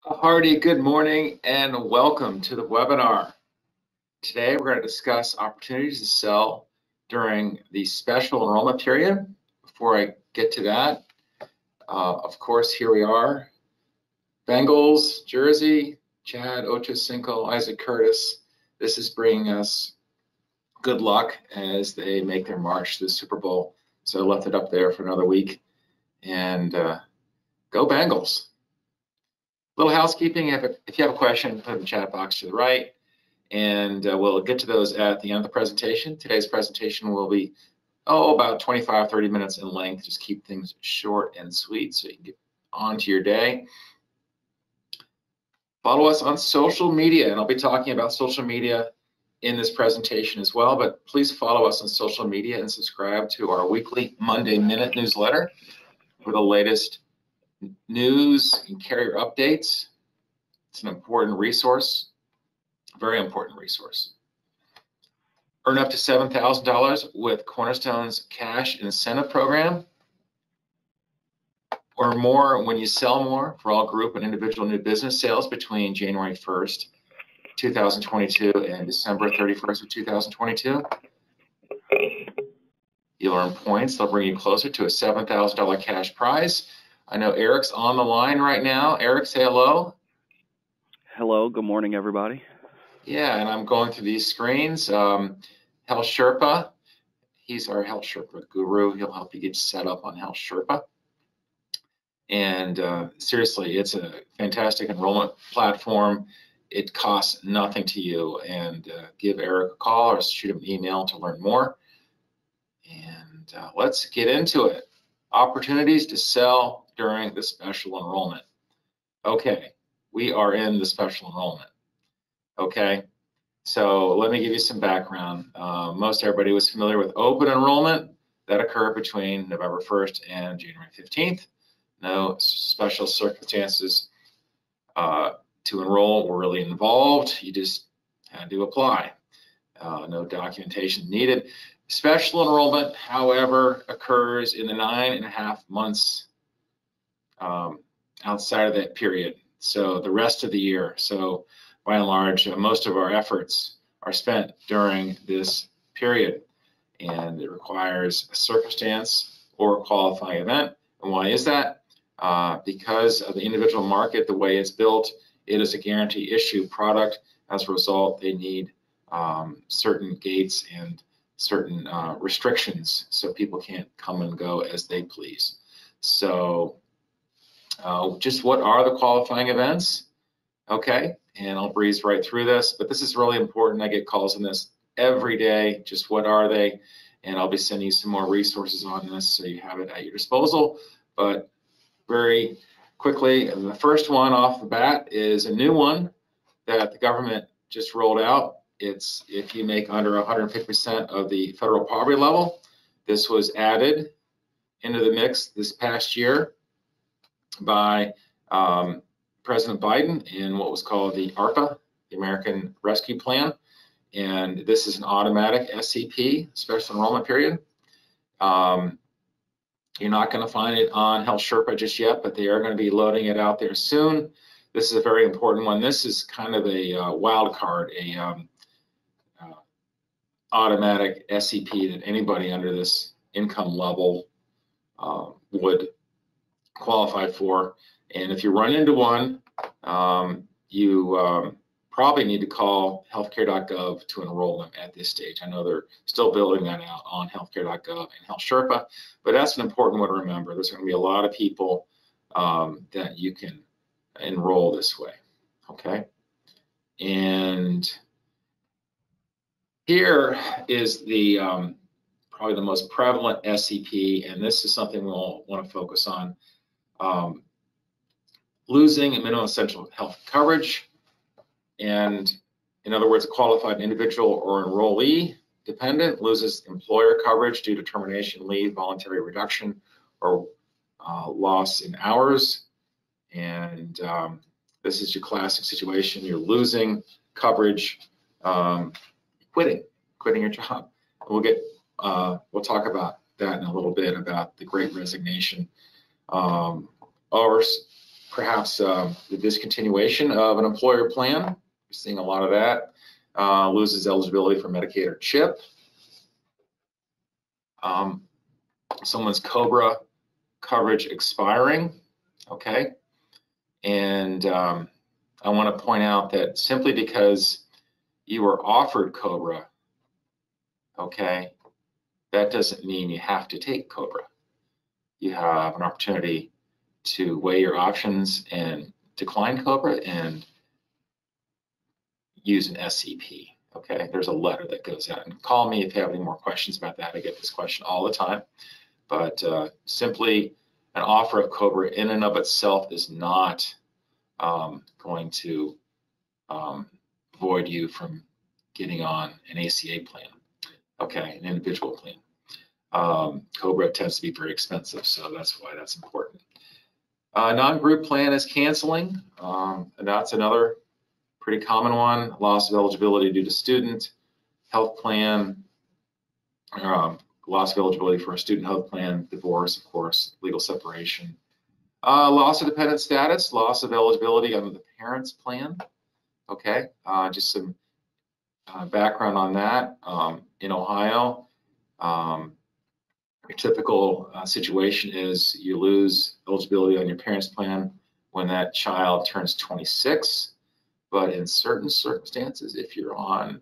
A hearty good morning and welcome to the webinar. Today we're going to discuss opportunities to sell during the special enrollment period. Before I get to that, of course, here we are. Bengals, Jersey, Chad Ochocinco, Isaac Curtis. This is bringing us good luck as they make their march to the Super Bowl. So I left it up there for another week. And go Bengals. Little housekeeping, if you have a question, put it in the chat box to the right, and we'll get to those at the end of the presentation. Today's presentation will be, about 25, 30 minutes in length. Just keep things short and sweet so you can get on to your day. Follow us on social media, and I'll be talking about social media in this presentation as well, but please follow us on social media and subscribe to our weekly Monday Minute newsletter for the latest news and carrier updates. It's an important resource, very important resource. Earn up to $7,000 with Cornerstone's cash incentive program, or more when you sell more for all group and individual new business sales between January 1st, 2022 and December 31st of 2022. You'll earn points. They'll bring you closer to a $7,000 cash prize. I know Eric's on the line right now. Eric, say hello. Hello, good morning, everybody. Yeah, and I'm going through these screens. Health Sherpa, he's our Health Sherpa guru. He'll help you get set up on Health Sherpa. And seriously, it's a fantastic enrollment platform. It costs nothing to you. And give Eric a call or shoot him an email to learn more. And let's get into it. Opportunities to sell during the special enrollment. Okay, we are in the special enrollment. Okay, so let me give you some background. Most everybody was familiar with open enrollment that occurred between November 1st and January 15th. No special circumstances to enroll were really involved. You just had to apply. No documentation needed. Special enrollment, however, occurs in the 9.5 months outside of that period. So the rest of the year. So by and large, most of our efforts are spent during this period, and it requires a circumstance or a qualifying event. And why is that? Because of the individual market, the way it's built, it is a guarantee issue product. As a result, they need certain gates and certain restrictions so people can't come and go as they please. So just what are the qualifying events? Okay, and I'll breeze right through this, but this is really important. I get calls on this every day. Just what are they? And I'll be sending you some more resources on this so you have it at your disposal. But very quickly, the first one off the bat is a new one that the government just rolled out. It's if you make under 150% of the federal poverty level. This was added into the mix this past year by President Biden in what was called the ARPA, the American Rescue Plan. And this is an automatic SEP, special enrollment period. You're not going to find it on Health Sherpa just yet, but they are going to be loading it out there soon. This is a very important one. This is kind of a wild card, automatic SEP that anybody under this income level would qualify for. And if you run into one, you probably need to call healthcare.gov to enroll them at this stage. I know they're still building that out on healthcare.gov and Health Sherpa, but that's an important one to remember. There's going to be a lot of people that you can enroll this way. Okay. And here is the probably the most prevalent SEP, and this is something we'll want to focus on. Losing a minimum essential health coverage, and in other words, a qualified individual or enrollee dependent loses employer coverage due to termination, leave, voluntary reduction, or loss in hours. And this is your classic situation. You're losing coverage, quitting your job. We'll talk about that in a little bit, about the Great Resignation. Or Perhaps the discontinuation of an employer plan. We're seeing a lot of that. Loses eligibility for Medicaid or CHIP. Someone's COBRA coverage expiring, okay? And I want to point out that simply because you were offered COBRA, okay, that doesn't mean you have to take COBRA. You have an opportunity to weigh your options and decline COBRA and use an SCP, okay? There's a letter that goes out, and call me if you have any more questions about that. I get this question all the time, but simply an offer of COBRA in and of itself is not going to void you from getting on an ACA plan, okay, an individual plan. COBRA tends to be very expensive, so that's why that's important. Non-group plan is canceling, and that's another pretty common one. Loss of eligibility due to student health plan, loss of eligibility for a student health plan, divorce, of course, legal separation. Loss of dependent status, loss of eligibility under the parents plan. Okay, just some background on that. In Ohio, your typical situation is you lose eligibility on your parents plan when that child turns 26. But in certain circumstances, if you're on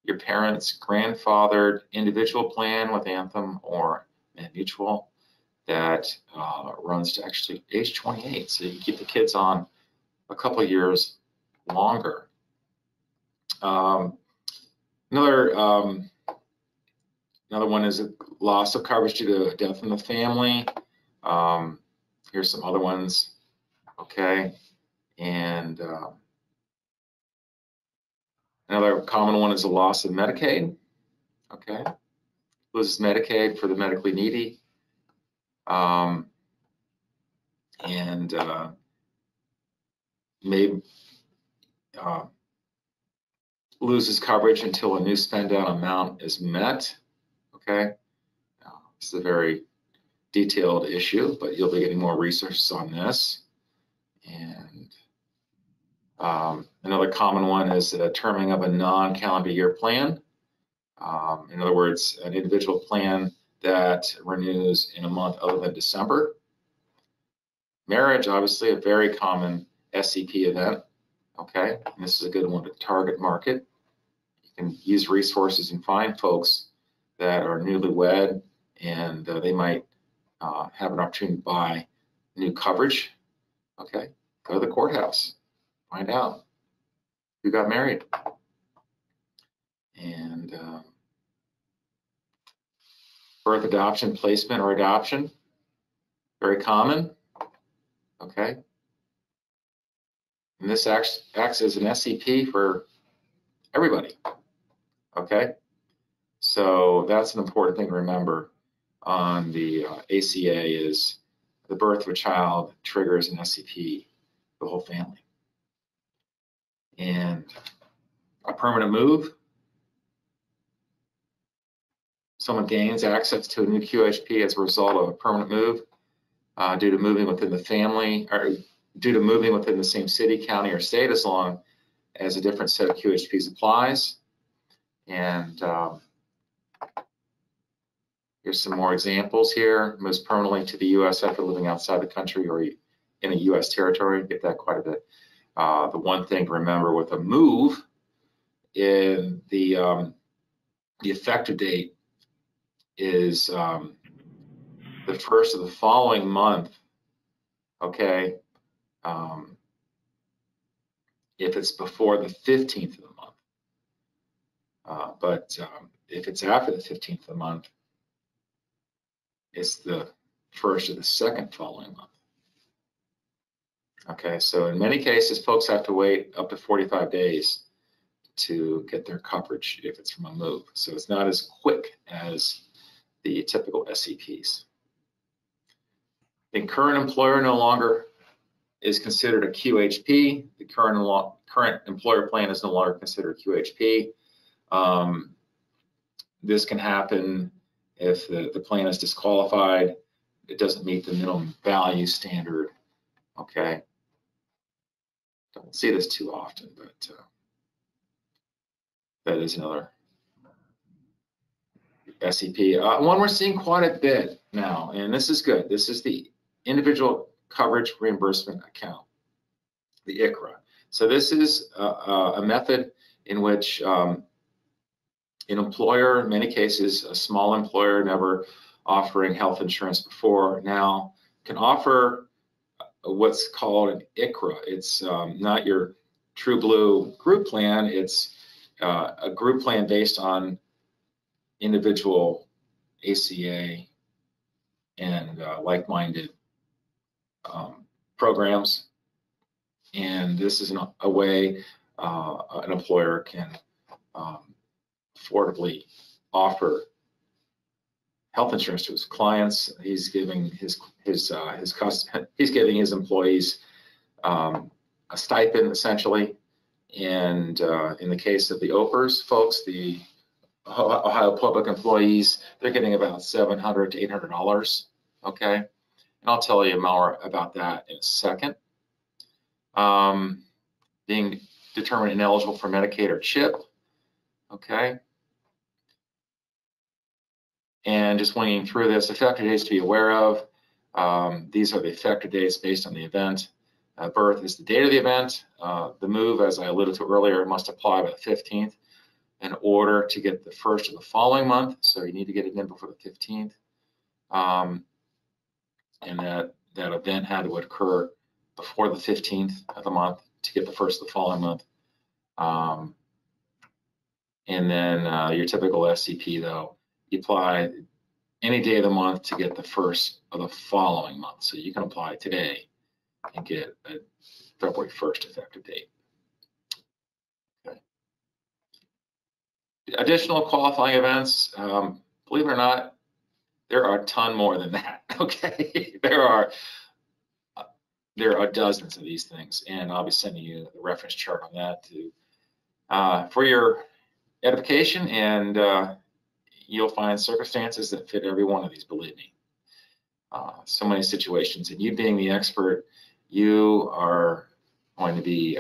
your parents' grandfathered individual plan with Anthem or Mutual, that runs to actually age 28. So you can keep the kids on a couple of years longer. Another one is a loss of coverage due to death in the family. Here's some other ones, okay? And another common one is a loss of Medicaid, okay? Loses Medicaid for the medically needy. Loses coverage until a new spend down amount is met, okay? This is a very detailed issue, but you'll be getting more research on this. And another common one is the terming of a non-calendar year plan. In other words, an individual plan that renews in a month other than December. Marriage, obviously, a very common SCP event. Okay, and this is a good one to target market. You can use resources and find folks that are newlywed, and they might have an opportunity to buy new coverage. Okay, go to the courthouse, find out who got married. And birth, adoption, placement, or adoption, very common. Okay. And this acts as an SCP for everybody. Okay. So that's an important thing to remember on the ACA is the birth of a child triggers an SCP for the whole family. And a permanent move. Someone gains access to a new QHP as a result of a permanent move due to moving within the family or due to moving within the same city, county, or state, as long as a different set of QHPs applies. And here's some more examples here. Moves permanently to the U.S. after living outside the country or in a U.S. territory. Get that quite a bit. The one thing to remember with a move in the effective date is the first of the following month, okay, if it's before the 15th of the month. But if it's after the 15th of the month, it's the first of the second following month. Okay, so in many cases, folks have to wait up to 45 days to get their coverage if it's from a move. So it's not as quick as the typical SCPs. The current employer no longer is considered a QHP. The current employer plan is no longer considered QHP. This can happen if the plan is disqualified. It doesn't meet the minimum value standard. Okay, Don't see this too often, but that is another SEP. One we're seeing quite a bit now, and this is good. This is the Individual Coverage Reimbursement Account, the ICRA. So this is a method in which an employer, in many cases, a small employer never offering health insurance before, now can offer what's called an ICRA. It's not your true blue group plan. It's a group plan based on individual ACA and like-minded programs. And this is a way an employer can affordably offer health insurance to his clients. He's giving his employees a stipend essentially, and in the case of the OPERS folks, the Ohio public employees, they're getting about $700 to $800. Okay, and I'll tell you more about that in a second. Being determined ineligible for Medicaid or CHIP. Okay. And just winging through this, effective dates to be aware of. These are the effective dates based on the event. Birth is the date of the event. The move, as I alluded to earlier, must apply by the 15th in order to get the first of the following month. So you need to get it in before the 15th. And that event had to occur before the 15th of the month to get the first of the following month. And then your typical SCP, though, you apply any day of the month to get the first of the following month. So you can apply today and get a February 1st effective date. Okay. Additional qualifying events, believe it or not, there are a ton more than that. Okay, there are dozens of these things, and I'll be sending you the reference chart on that to for your edification, and you'll find circumstances that fit every one of these, believe me. So many situations, and you being the expert, you are going to be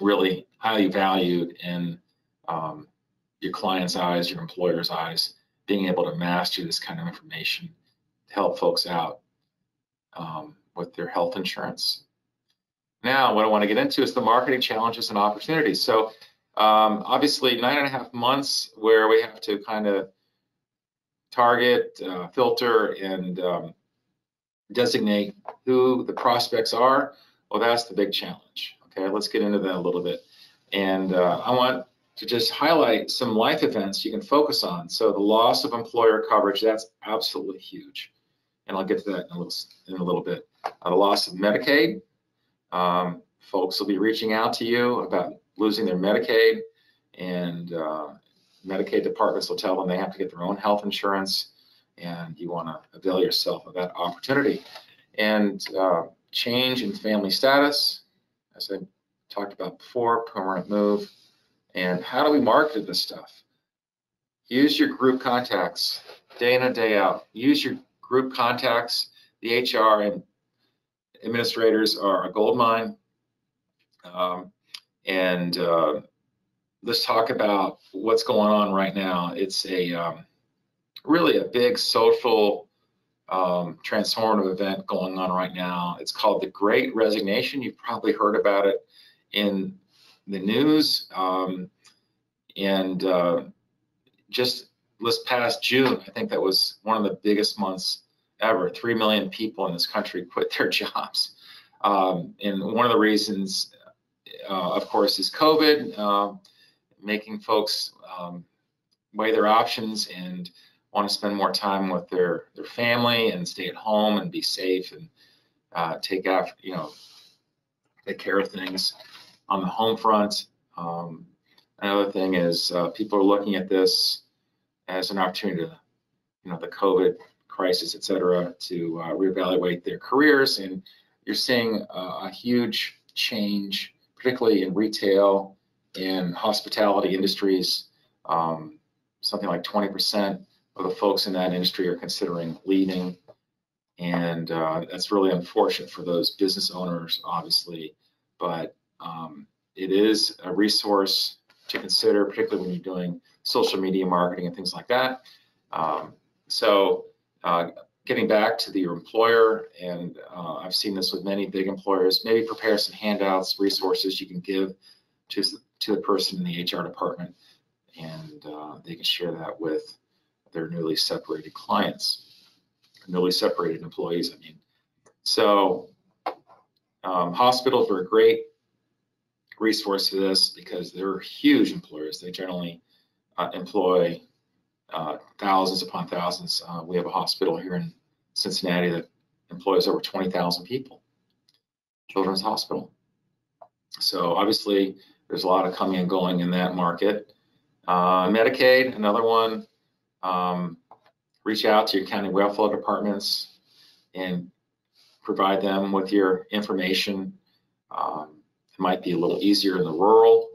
really highly valued in your client's eyes, your employer's eyes, being able to master this kind of information to help folks out with their health insurance. Now, what I want to get into is the marketing challenges and opportunities. So obviously 9.5 months where we have to kind of target, filter, and designate who the prospects are. Well, that's the big challenge. Okay, let's get into that a little bit. And I want to just highlight some life events you can focus on. So the loss of employer coverage, that's absolutely huge. And I'll get to that in a little bit. The loss of Medicaid. Folks will be reaching out to you about losing their Medicaid, and Medicaid departments will tell them they have to get their own health insurance, and you want to avail yourself of that opportunity. And change in family status, as I talked about before, permanent move. And how do we market this stuff? Use your group contacts day in and day out. Use your group contacts. The HR and administrators are a gold mine. Let's talk about what's going on right now. It's really a big social transformative event going on right now. It's called the Great Resignation. You've probably heard about it in the news. Just this past June, I think that was one of the biggest months ever. 3 million people in this country quit their jobs. And one of the reasons, of course, is COVID, making folks weigh their options and want to spend more time with their family and stay at home and be safe and take care of things on the home front. Another thing is people are looking at this as an opportunity to, the COVID crisis, et cetera, to reevaluate their careers. And you're seeing a huge change, particularly in retail and hospitality industries. Something like 20% of the folks in that industry are considering leaving. And that's really unfortunate for those business owners, obviously, but it is a resource to consider, particularly when you're doing social media marketing and things like that. Getting back to your employer, and I've seen this with many big employers, maybe prepare some handouts, resources you can give to the person in the HR department, and they can share that with their newly separated clients, newly separated employees, I mean. So hospitals are a great resource for this because they're huge employers. They generally employ thousands upon thousands. We have a hospital here in Cincinnati that employs over 20,000 people, Children's Hospital. So obviously there's a lot of coming and going in that market. Medicaid, another one. Reach out to your county welfare departments and provide them with your information. It might be a little easier in the rural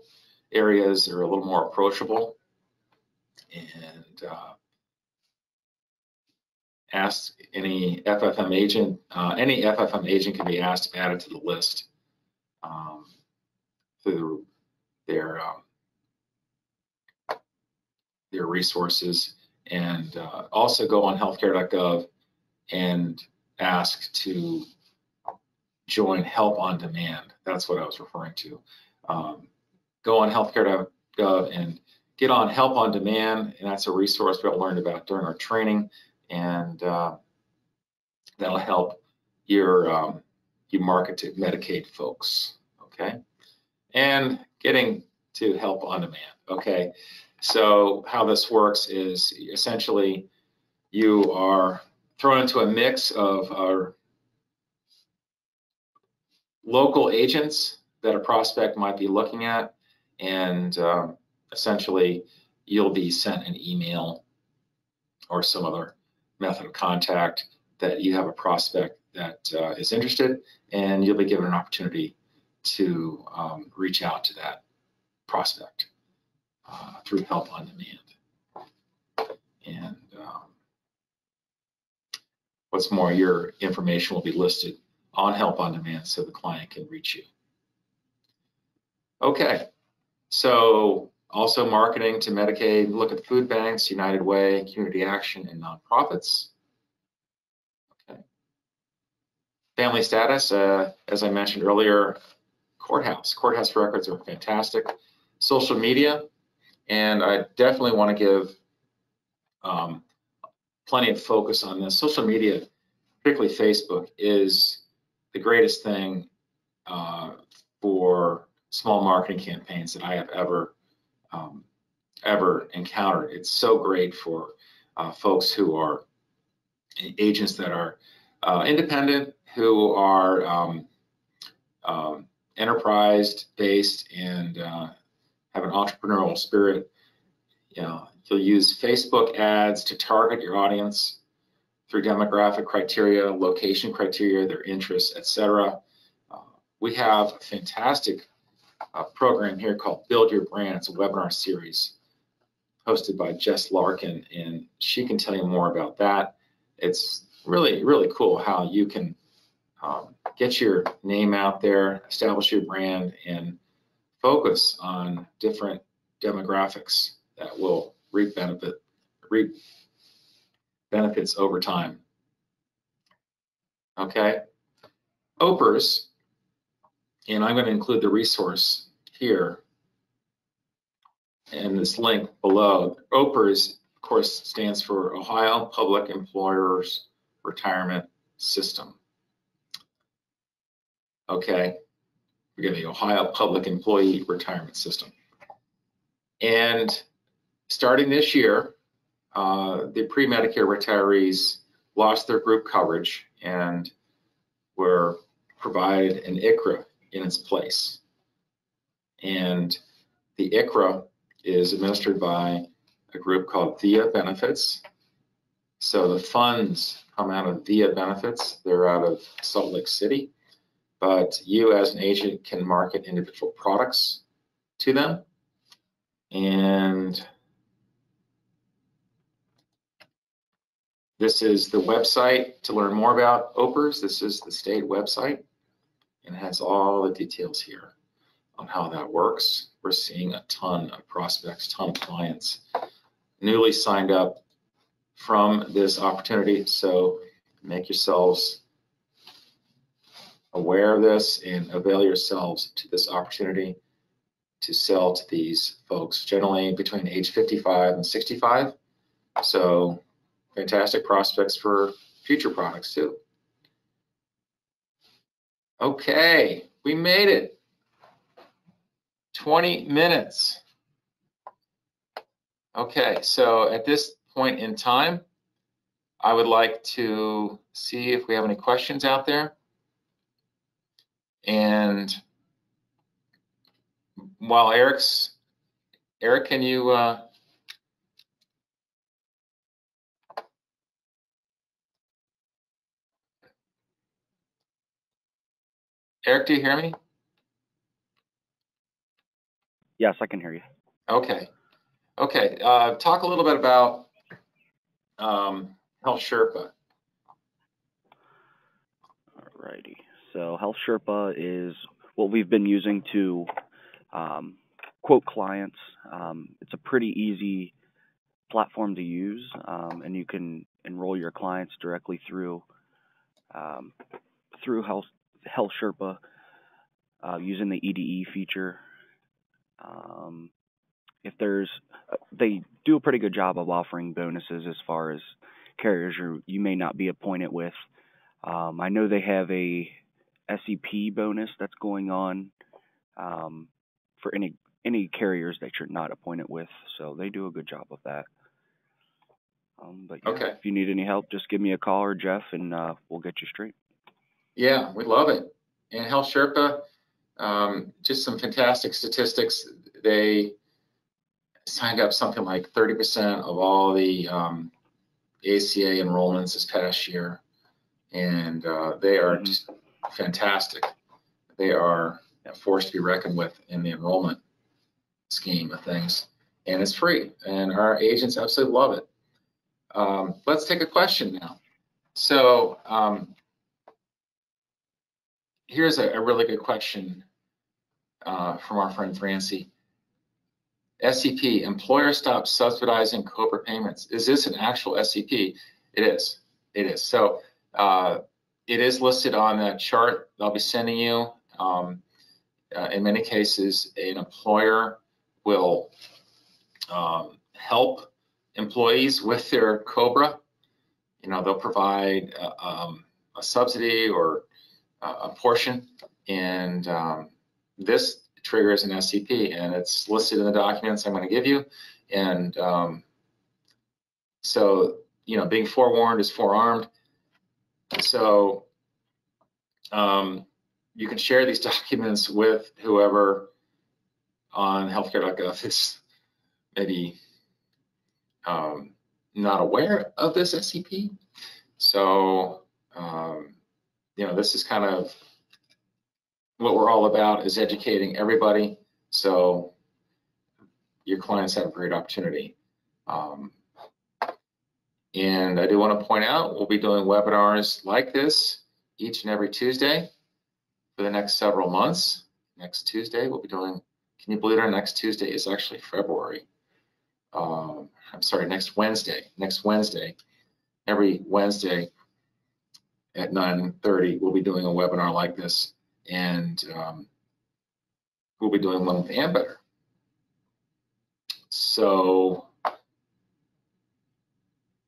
areas. They're a little more approachable. And ask any FFM agent. Any FFM agent can be asked to add it to the list through their resources, and also go on healthcare.gov and ask to join Help on Demand. That's what I was referring to. Go on healthcare.gov and get on Help on Demand, and that's a resource we all learned about during our training, and that'll help your you market to Medicaid folks. Okay, and getting to Help on Demand. Okay, so how this works is essentially you are thrown into a mix of our local agents that a prospect might be looking at, and essentially you'll be sent an email or some other method of contact that you have a prospect that is interested, and you'll be given an opportunity to reach out to that prospect through Help on Demand. And what's more, your information will be listed on Help on Demand so the client can reach you. Okay, so also marketing to Medicaid, look at food banks, United Way, Community Action, and nonprofits. Okay. Family status, as I mentioned earlier, courthouse records are fantastic. Social media, and I definitely want to give plenty of focus on this. Social media, particularly Facebook, is the greatest thing for small marketing campaigns that I have ever encountered. It's so great for folks who are agents that are independent, who are enterprise-based and have an entrepreneurial spirit. You know, you'll use Facebook ads to target your audience through demographic criteria, location criteria, their interests, etc. We have a fantastic program here called Build Your Brand. It's a webinar series hosted by Jess Larkin, and she can tell you more about that. It's really, really cool how you can get your name out there, establish your brand, and focus on different demographics that will reap benefits over time. Okay, OPRs, and I'm going to include the resource here and this link below. OPRs, of course, stands for Ohio Public Employers Retirement System. Okay, we got the Ohio Public Employee Retirement System. And starting this year, the pre-Medicare retirees lost their group coverage and were provided an ICRA in its place. And the ICRA is administered by a group called VIA Benefits. So the funds come out of VIA Benefits. They're out of Salt Lake City, but you as an agent can market individual products to them. And this is the website to learn more about OPRs. This is the state website. and it has all the details here on how that works. We're seeing a ton of prospects, ton of clients newly signed up from this opportunity. So make yourselves aware of this and avail yourselves to this opportunity to sell to these folks, generally between age 55 and 65. So fantastic prospects for future products too. Okay, we made it. 20 minutes. Okay, so at this point in time, I would like to see if we have any questions out there. And while Eric, can you Eric, do you hear me? Yes, I can hear you. Okay. Okay. Talk a little bit about Health Sherpa. Alrighty. So Health Sherpa is what we've been using to quote clients. It's a pretty easy platform to use, and you can enroll your clients directly through Health Sherpa using the EDE feature. They do a pretty good job of offering bonuses as far as carriers you may not be appointed with. I know they have a SEP bonus that's going on for any carriers that you're not appointed with, so they do a good job of that. But yeah, Okay. If you need any help, just give me a call or Geoff, and we'll get you straight. Yeah, we love it. And Health Sherpa, just some fantastic statistics. They signed up something like 30% of all the ACA enrollments this past year, and they are just fantastic. They are a force to be reckoned with in the enrollment scheme of things, and it's free, and our agents absolutely love it. Let's take a question now. So here's a really good question from our friend Francie. SEP, employer stops subsidizing COBRA payments. Is this an actual SEP? It is. It is. So it is listed on that chart I'll be sending you. In many cases, an employer will help employees with their COBRA. You know, they'll provide a subsidy or a portion, and this triggers an SEP, and it's listed in the documents I'm going to give you. And so, you know, being forewarned is forearmed. So you can share these documents with whoever on healthcare.gov is maybe not aware of this SEP. So, you know, this is kind of what we're all about, is educating everybody. So your clients have a great opportunity. And I do want to point out, we'll be doing webinars like this each and every Tuesday for the next several months. Next Tuesday, we'll be doing, can you believe our next Tuesday is actually February? I'm sorry, next Wednesday. Next Wednesday, every Wednesday at 9:30, we'll be doing a webinar like this. And we'll be doing one with Ambetter. So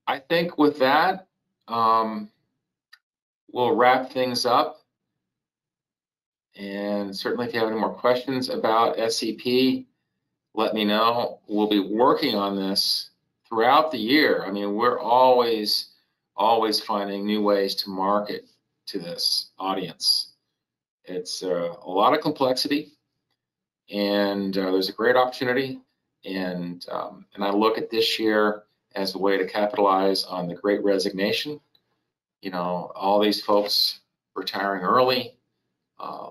I think with that, we'll wrap things up. And certainly if you have any more questions about SEP, let me know. We'll be working on this throughout the year. I mean, we're always finding new ways to market to this audience. It's a lot of complexity, and there's a great opportunity. And I look at this year as a way to capitalize on the Great Resignation. You know, all these folks retiring early,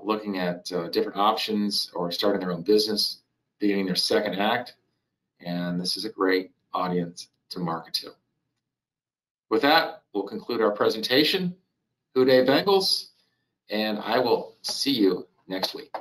looking at different options or starting their own business, beginning their second act. And this is a great audience to market to. With that, we'll conclude our presentation. Hoo Day Bengals, and I will see you next week.